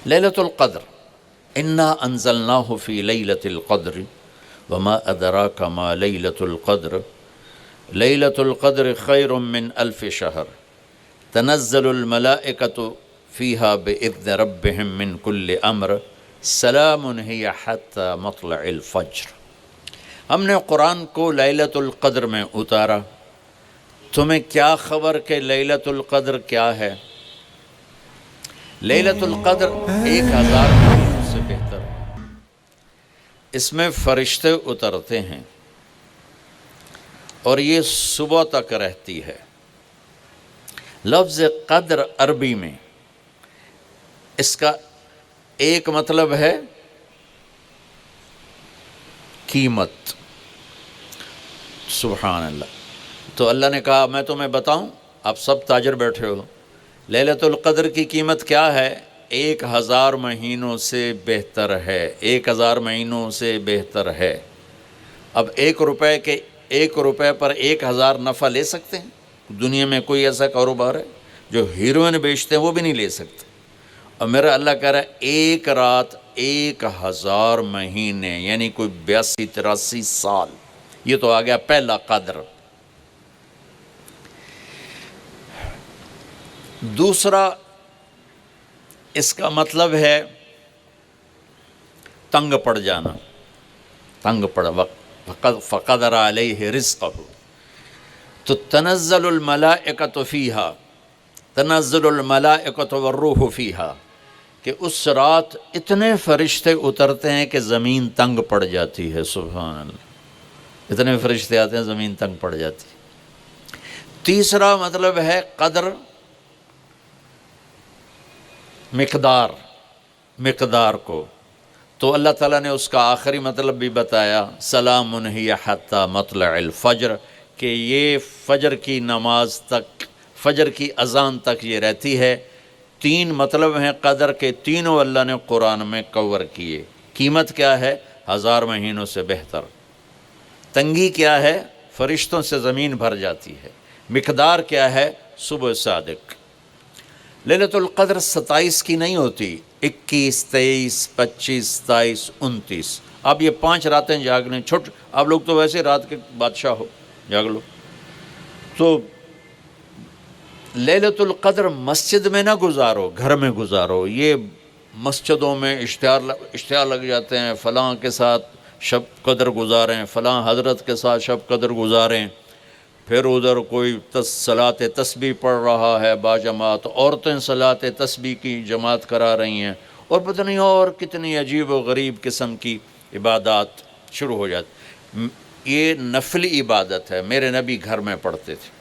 لیلۃ القدر، انا انزلناہ فی لیلۃ القدر وما ادراک ما لیلۃ القدر لیلۃ القدر خیر من الف شہر تنزل الملائکۃ فیہا باذن ربہم من کل امر سلام ہی حتی مطلع الفجر۔ ہم نے قرآن کو لیلۃ القدر میں اتارا، تمہیں کیا خبر کہ لیلۃ القدر کیا ہے؟ لیلۃ القدر 1000 مہینوں سے بہتر ہے، اس میں فرشتے اترتے ہیں اور یہ صبح تک رہتی ہے۔ لفظ قدر عربی میں اس کا ایک مطلب ہے قیمت، سبحان اللہ۔ تو اللہ نے کہا میں تمہیں بتاؤں، آپ سب تاجر بیٹھے ہو، لیلۃ القدر کی قیمت کیا ہے؟ 1000 مہینوں سے بہتر ہے، 1000 مہینوں سے بہتر ہے۔ اب 1 روپے پر 1000 نفع لے سکتے ہیں؟ دنیا میں کوئی ایسا کاروبار ہے؟ جو ہیروئن بیچتے ہیں وہ بھی نہیں لے سکتے۔ اور میرا اللہ کہہ رہا ہے 1 رات 1000 مہینے، یعنی کوئی 82-83 سال۔ یہ تو آ گیا پہلا قدر۔ دوسرا اس کا مطلب ہے تنگ پڑ جانا، تنگ پڑ فقدر علیہ رزقہ۔ تو تنزل الملائکۃ فیہا، تنزل الملائکۃ والروح فیہا، کہ اس رات اتنے فرشتے اترتے ہیں کہ زمین تنگ پڑ جاتی ہے، سبحان اللہ، اتنے فرشتے آتے ہیں زمین تنگ پڑ جاتی ہے۔ تیسرا مطلب ہے قدر، مقدار کو، تو اللہ تعالیٰ نے اس کا آخری مطلب بھی بتایا، سلام ہی حتی مطلع الفجر، کہ یہ فجر کی نماز تک، فجر کی اذان تک یہ رہتی ہے۔ 3 مطلب ہیں قدر کے، تینوں اللہ نے قرآن میں کور کیے۔ قیمت کیا ہے؟ 1000 مہینوں سے بہتر۔ تنگی کیا ہے؟ فرشتوں سے زمین بھر جاتی ہے۔ مقدار کیا ہے؟ صبح صادق۔ لیلۃ القدر 27 کی نہیں ہوتی، 21، 23، 25، 27، 29۔ اب یہ 5 راتیں جاگنے چھٹ، آپ لوگ تو ویسے رات کے بادشاہ ہو، جاگ لو۔ تو لیلۃ القدر مسجد میں نہ گزارو، گھر میں گزارو۔ یہ مسجدوں میں اشتہار لگ جاتے ہیں، فلاں کے ساتھ شب قدر گزاریں، فلاں حضرت کے ساتھ شب قدر گزاریں، پھر ادھر کوئی صلاۃ تسبیح پڑھ رہا ہے باجماعت، عورتیں صلاۃ تسبیح کی جماعت کرا رہی ہیں، اور پتہ نہیں اور کتنی عجیب و غریب قسم کی عبادات شروع ہو جاتی۔ یہ نفلی عبادت ہے، میرے نبی گھر میں پڑھتے تھے۔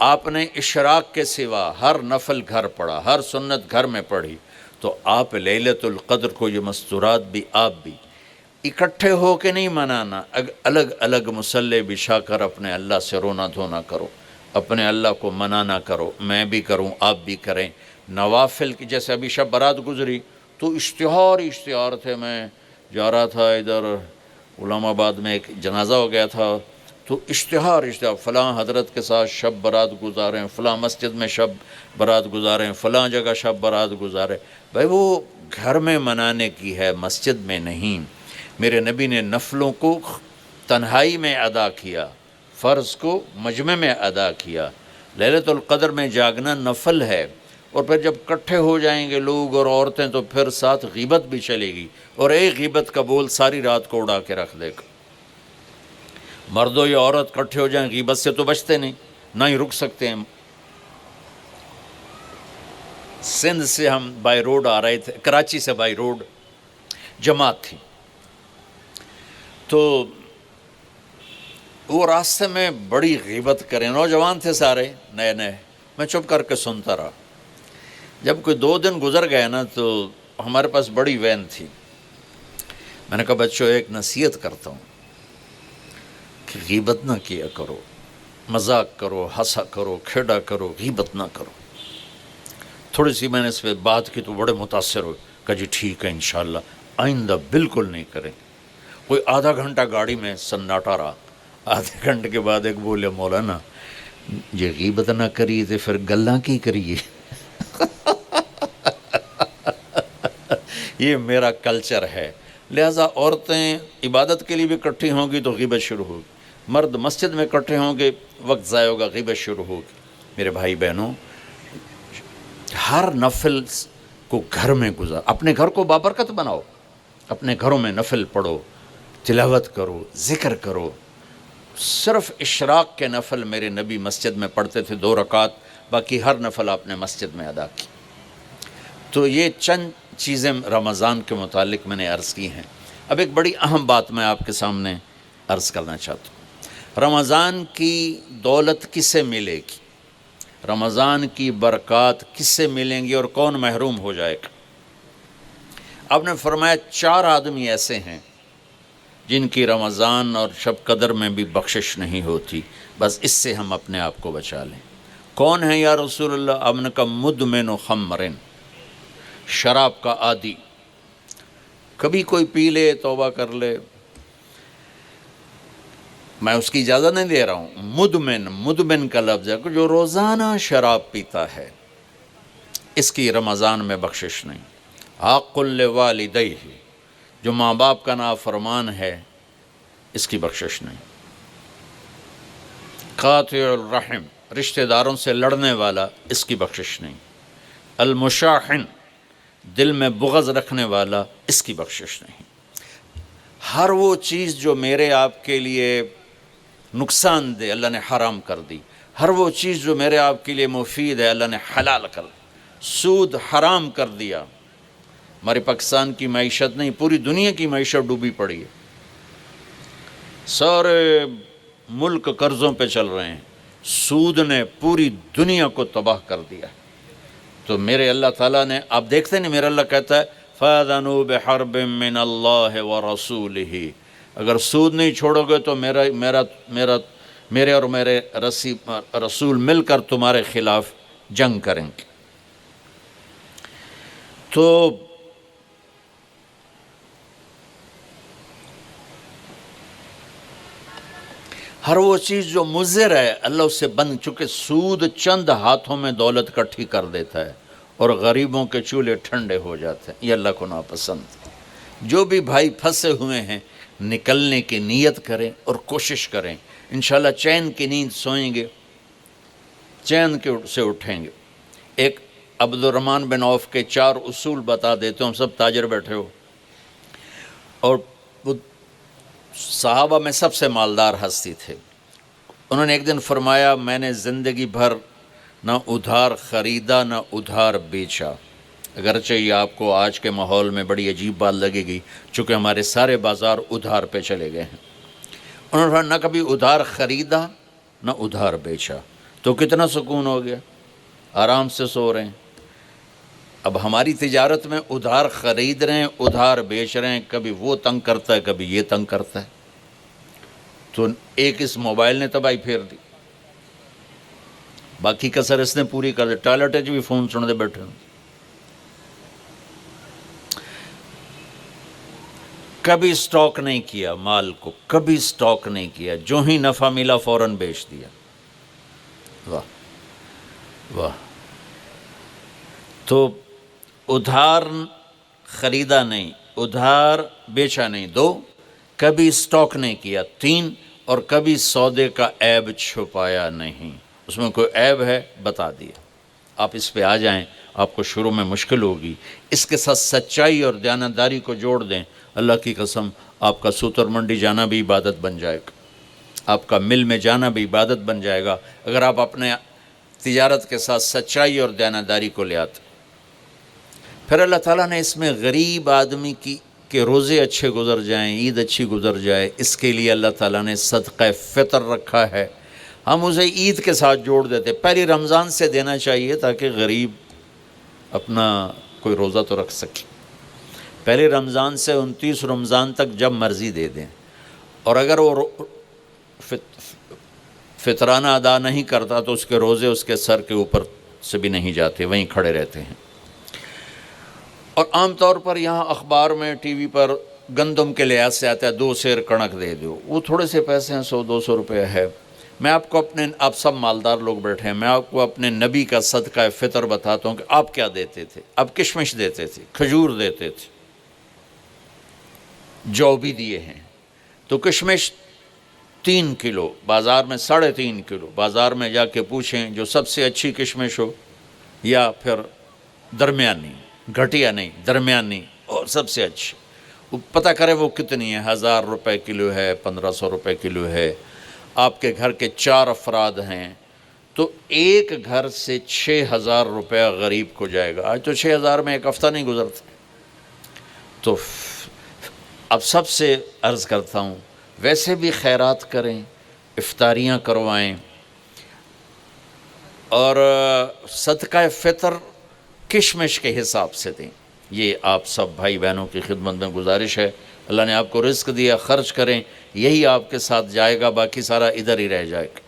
آپ نے اشراق کے سوا ہر نفل گھر پڑھا، ہر سنت گھر میں پڑھی، تو آپ لیلۃ القدر کو یہ مستورات بھی آپ بھی اکٹھے ہو کے نہیں منانا، الگ الگ مصلی بچھا کر اپنے اللہ سے رونا دھونا کرو، اپنے اللہ کو منانا کرو، میں بھی کروں، آپ بھی کریں۔ نوافل کی، جیسے ابھی شب برات گزری تو اشتہار تھے، میں جا رہا تھا ادھر علام آباد میں، ایک جنازہ ہو گیا تھا، تو اشتہار فلاں حضرت کے ساتھ شب برات گزاریں، فلاں مسجد میں شب برات گزاریں، فلاں جگہ شب برات گزاریں۔ بھائی وہ گھر میں منانے کی ہے، مسجد میں نہیں۔ میرے نبی نے نفلوں کو تنہائی میں ادا کیا، فرض کو مجمع میں ادا کیا۔ لیلۃ القدر میں جاگنا نفل ہے، اور پھر جب کٹھے ہو جائیں گے لوگ اور عورتیں تو پھر ساتھ غیبت بھی چلے گی، اور ایک غیبت کا بول ساری رات کو اڑا کے رکھ دے گا۔ مردوں یا عورت کٹھے ہو جائیں، غیبت سے تو بچتے نہیں، نہ ہی رک سکتے ہیں۔ سندھ سے ہم بائی روڈ آ رہے تھے، کراچی سے بائی روڈ جماعت تھی، تو وہ راستے میں بڑی غیبت کریں، نوجوان تھے سارے نئے نئے، میں چپ کر کے سنتا رہا۔ جب کوئی 2 دن گزر گئے نا، تو ہمارے پاس بڑی وین تھی، میں نے کہا بچوں ایک نصیحت کرتا ہوں کہ غیبت نہ کیا کرو، مذاق کرو، ہنسا کرو، کھیڑا کرو، غیبت نہ کرو۔ تھوڑی سی میں نے اس پہ بات کی تو بڑے متاثر ہوئے، کہا جی ٹھیک ہے انشاءاللہ آئندہ بالکل نہیں کریں۔ کوئی آدھا گھنٹہ گاڑی میں سناٹا رہا، آدھے گھنٹے کے بعد ایک بولے مولانا یہ غیبت نہ کریے تو پھر گلاں کی کریے۔ یہ میرا کلچر ہے۔ لہٰذا عورتیں عبادت کے لیے بھی اکٹھی ہوں گی تو غیبت شروع ہوگی، مرد مسجد میں اکٹھے ہوں گے وقت ضائع ہوگا، غیبت شروع ہوگی۔ میرے بھائی بہنوں، ہر نفل کو گھر میں گزار، اپنے گھر کو بابرکت بناؤ، اپنے گھروں میں نفل پڑھو، تلاوت کرو، ذکر کرو۔ صرف اشراق کے نفل میرے نبی مسجد میں پڑھتے تھے 2 رکعت، باقی ہر نفل آپ نے مسجد میں ادا کی۔ تو یہ چند چیزیں رمضان کے متعلق میں نے عرض کی ہیں۔ اب ایک بڑی اہم بات میں آپ کے سامنے عرض کرنا چاہتا ہوں۔ رمضان کی دولت کس سے ملے گی؟ رمضان کی برکات کس سے ملیں گی اور کون محروم ہو جائے گا؟ آپ نے فرمایا 4 آدمی ایسے ہیں جن کی رمضان اور شب قدر میں بھی بخشش نہیں ہوتی، بس اس سے ہم اپنے آپ کو بچا لیں۔ کون ہے یا رسول اللہ؟ آپ نے کہا مدمن خمرن، شراب کا عادی، کبھی کوئی پی لے توبہ کر لے، میں اس کی اجازت نہیں دے رہا ہوں۔ مدمن کا لفظ ہے کہ جو روزانہ شراب پیتا ہے، اس کی رمضان میں بخشش نہیں۔ حق لوالدیہ، جو ماں باپ کا نافرمان ہے، اس کی بخشش نہیں۔ قاطع الرحم، رشتہ داروں سے لڑنے والا، اس کی بخشش نہیں۔ المشاحن، دل میں بغض رکھنے والا، اس کی بخشش نہیں۔ ہر وہ چیز جو میرے آپ کے لیے نقصان دہ اللہ نے حرام کر دی، ہر وہ چیز جو میرے آپ کے لیے مفید ہے اللہ نے حلال کر دی۔ سود حرام کر دیا۔ ہمارے پاکستان کی معیشت نہیں، پوری دنیا کی معیشت ڈوبی پڑی ہے، سارے ملک قرضوں پہ چل رہے ہیں، سود نے پوری دنیا کو تباہ کر دیا۔ تو میرے اللہ تعالیٰ نے، آپ دیکھتے ہیں میرا اللہ کہتا ہے فَأَذَنُوا بِحَرْبٍ مِّنَ اللَّهِ وَرَسُولِهِ، اگر سود نہیں چھوڑو گے تو میرے اور میرے رسول مل کر تمہارے خلاف جنگ کریں گے۔ تو ہر وہ چیز جو مضر ہے اللہ اس سے بند، چونکہ سود چند ہاتھوں میں دولت اکٹھی کر دیتا ہے اور غریبوں کے چولہے ٹھنڈے ہو جاتے ہیں، یہ اللہ کو ناپسند۔ جو بھی بھائی پھنسے ہوئے ہیں نکلنے کی نیت کریں اور کوشش کریں، انشاءاللہ چین کی نیند سوئیں گے، چین سے اٹھیں گے۔ ایک عبد الرحمن بن عوف کے 4 اصول بتا دیتے ہوں، سب تاجر بیٹھے ہو، اور وہ صحابہ میں سب سے مالدار ہستی تھے۔ انہوں نے ایک دن فرمایا میں نے زندگی بھر نہ ادھار خریدا نہ ادھار بیچا۔ اگرچہ یہ آپ کو آج کے ماحول میں بڑی عجیب بات لگے گی، چونکہ ہمارے سارے بازار ادھار پہ چلے گئے ہیں۔ انہوں نے فرمایا نہ کبھی ادھار خریدا نہ ادھار بیچا، تو کتنا سکون ہو گیا، آرام سے سو رہے ہیں۔ اب ہماری تجارت میں ادھار خرید رہے ہیں، ادھار بیچ رہے ہیں، کبھی وہ تنگ کرتا ہے کبھی یہ تنگ کرتا ہے، تو ایک اس موبائل نے تباہی پھیر دی، باقی کسر اس نے پوری کر دی۔ ٹوائلٹ بھی فون سن دے بیٹھے، کبھی سٹاک نہیں کیا مال کو، کبھی سٹاک نہیں کیا، جو ہی نفع ملا فوراً بیچ دیا۔ واہ واہ۔ تو ادھار خریدا نہیں، ادھار بیچا نہیں، 2، کبھی سٹاک نہیں کیا، 3، اور کبھی سودے کا عیب چھپایا نہیں۔ اس میں کوئی عیب ہے بتا دیا، آپ اس پہ آ جائیں، آپ کو شروع میں مشکل ہوگی، اس کے ساتھ سچائی اور دیانتداری کو جوڑ دیں، اللہ کی قسم آپ کا سوتر منڈی جانا بھی عبادت بن جائے گا، آپ کا مل میں جانا بھی عبادت بن جائے گا، اگر آپ اپنے تجارت کے ساتھ سچائی اور دیانتداری کو لے آتے۔ پھر اللہ تعالیٰ نے اس میں غریب آدمی کے روزے اچھے گزر جائیں، عید اچھی گزر جائے، اس کے لیے اللہ تعالیٰ نے صدقہ فطر رکھا ہے۔ ہم اسے عید کے ساتھ جوڑ دیتے، پہلی رمضان سے دینا چاہیے تاکہ غریب اپنا کوئی روزہ تو رکھ سکے، پہلی رمضان سے 29 رمضان تک جب مرضی دے دیں، اور اگر وہ فطرانہ ادا نہیں کرتا تو اس کے روزے اس کے سر کے اوپر سے بھی نہیں جاتے، وہیں کھڑے رہتے ہیں۔ اور عام طور پر یہاں اخبار میں ٹی وی پر گندم کے لحاظ سے آتا ہے 2 سیر کڑک دے دو، وہ تھوڑے سے پیسے ہیں، 100-200 روپے ہے۔ میں آپ کو آپ سب مالدار لوگ بیٹھے ہیں، میں آپ کو اپنے نبی کا صدقہ فطر بتاتا ہوں کہ آپ کیا دیتے تھے۔ آپ کشمش دیتے تھے، کھجور دیتے تھے، جو بھی دیے ہیں، تو کشمش 3 کلو، بازار میں 3.5 کلو، بازار میں جا کے پوچھیں جو سب سے اچھی کشمش ہو یا پھر درمیانی، گھٹیا نہیں درمیانی اور سب سے اچھی، وہ پتہ کرے وہ کتنی ہے، 1000 روپے کلو ہے، 1500 روپے کلو ہے، آپ کے گھر کے 4 افراد ہیں تو ایک گھر سے 6000 روپیہ غریب کو جائے گا۔ آج تو 6000 میں ایک ہفتہ نہیں گزرتا۔ تو اب سب سے عرض کرتا ہوں، ویسے بھی خیرات کریں، افطاریاں کروائیں، اور صدقہ فطر کشمش کے حساب سے دیں۔ یہ آپ سب بھائی بہنوں کی خدمت میں گزارش ہے۔ اللہ نے آپ کو رزق دیا، خرچ کریں، یہی آپ کے ساتھ جائے گا، باقی سارا ادھر ہی رہ جائے گا۔